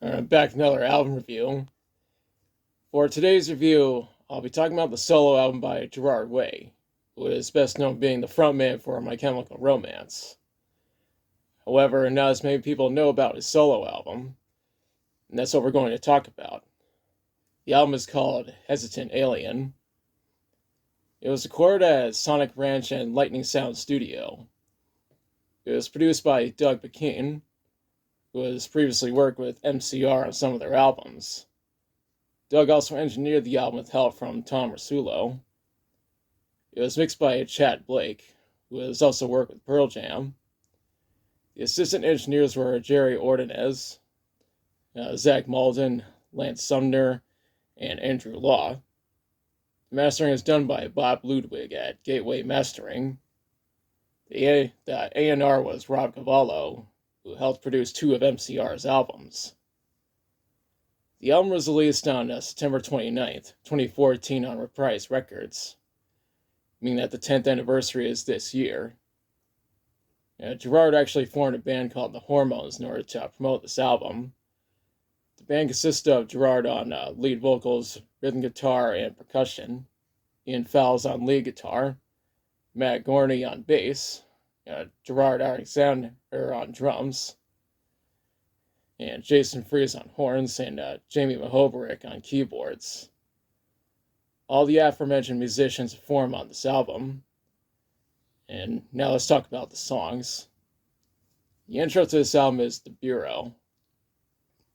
Back with another album review. For today's review, I'll be talking about the solo album by Gerard Way, who is best known for being the frontman for My Chemical Romance. However, not as many people know about his solo album, and that's what we're going to talk about. The album is called Hesitant Alien. It was recorded at Sonic Ranch and Lightning Sound Studio. It was produced by Doug McKean, who has previously worked with MCR on some of their albums. Doug also engineered the album with help from Tom Rasulo. It was mixed by Chad Blake, who has also worked with Pearl Jam. The assistant engineers were Jerry Ordonez, Zach Malden, Lance Sumner, and Andrew Law. The mastering is done by Bob Ludwig at Gateway Mastering. The A&R was Rob Cavallo, who helped produce two of MCR's albums. The album was released on September 29th, 2014 on Reprise Records, meaning that the 10th anniversary is this year. Gerard actually formed a band called The Hormones in order to promote this album. The band consists of Gerard on lead vocals, rhythm guitar, and percussion, Ian Fowles on lead guitar, Matt Gorney on bass, Gerard Alexander on drums, and Jason Fries on horns, and Jamie Mahoberic on keyboards. All the aforementioned musicians perform on this album. And now let's talk about the songs. The intro to this album is The Bureau.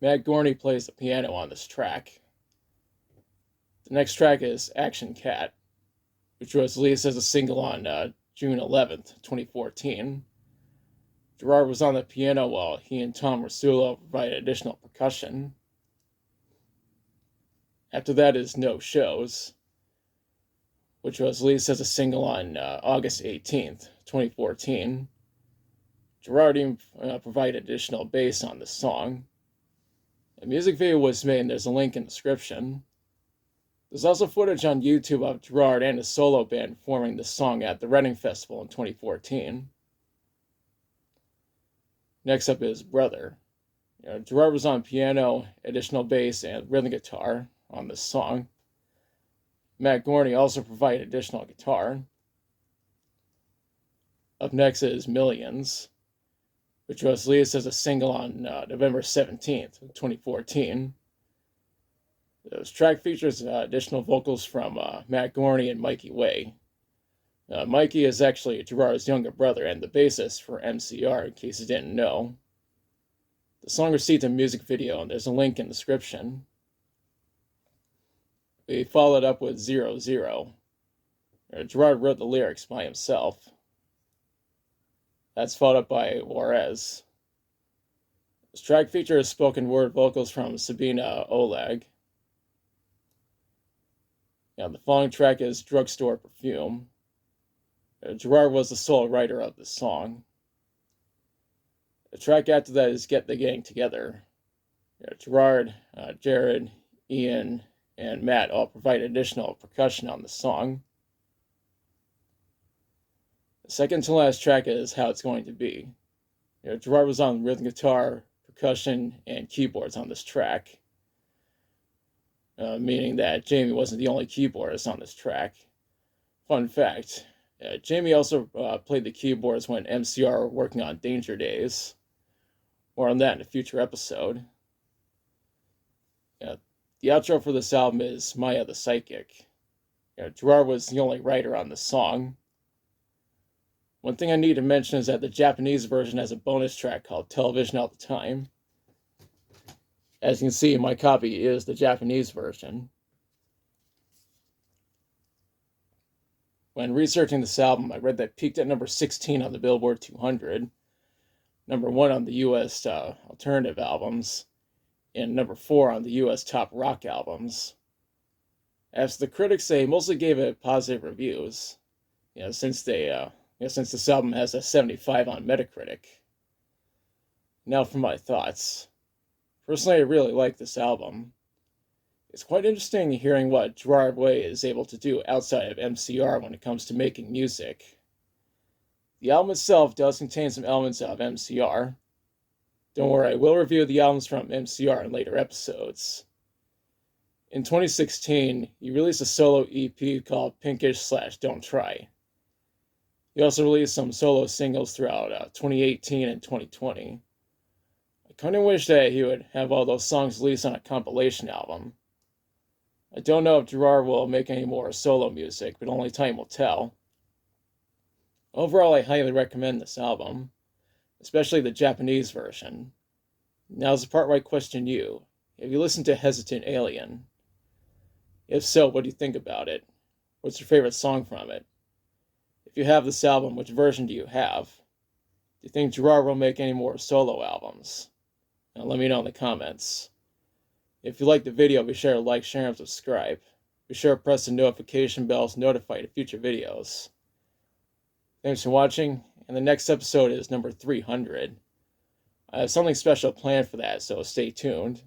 Matt Gorney plays the piano on this track. The next track is Action Cat, which was released as a single on June 11th, 2014. Gerard was on the piano while he and Tom Rasulo provided additional percussion. After that is No Shows, which was released as a single on August 18th, 2014. Gerard even provided additional bass on this song. A music video was made, and there's a link in the description. There's also footage on YouTube of Gerard and his solo band performing this song at the Reading Festival in 2014. Next up is Brother. Gerard was on piano, additional bass, and rhythm guitar on this song. Matt Gorney also provided additional guitar. Up next is Millions, which was released as a single on November 17th, 2014. This track features additional vocals from Matt Gorney and Mikey Way. Mikey is actually Gerard's younger brother and the bassist for MCR, in case you didn't know. The song received a music video, and there's a link in the description. We followed up with 00. Gerard wrote the lyrics by himself. That's followed up by Juarez. This track features spoken word vocals from Sabina Oleg. The following track is Drugstore Perfume. Gerard was the sole writer of this song. The track after that is Get the Gang Together. Gerard, Jared, Ian, and Matt all provide additional percussion on the song. The second to last track is How It's Going to Be. Gerard was on rhythm guitar, percussion, and keyboards on this track, meaning that Jamie wasn't the only keyboardist on this track. Fun fact, Jamie also played the keyboards when MCR were working on Danger Days. More on that in a future episode. The outro for this album is Maya the Psychic. Gerard was the only writer on this song. One thing I need to mention is that the Japanese version has a bonus track called Television All the Time. As you can see, my copy is the Japanese version. When researching this album, I read that it peaked at number 16 on the Billboard 200, number 1 on the US alternative albums, and number 4 on the US top rock albums. As the critics say, mostly gave it positive reviews, since this album has a 75 on Metacritic. Now for my thoughts. Personally, I really like this album. It's quite interesting hearing what Gerard Way is able to do outside of MCR when it comes to making music. The album itself does contain some elements of MCR. Don't worry, I will review the albums from MCR in later episodes. In 2016, he released a solo EP called Pinkish/Don't Try. He also released some solo singles throughout 2018 and 2020. I kind of wish that he would have all those songs released on a compilation album. I don't know if Gerard will make any more solo music, but only time will tell. Overall, I highly recommend this album, especially the Japanese version. Now's the part where I question you. Have you listened to Hesitant Alien? If so, what do you think about it? What's your favorite song from it? If you have this album, which version do you have? Do you think Gerard will make any more solo albums? Now let me know in the comments. If you liked the video, be sure to like, share, and subscribe. Be sure to press the notification bell to notify of future videos. Thanks for watching, and the next episode is number 300. I have something special planned for that, so stay tuned.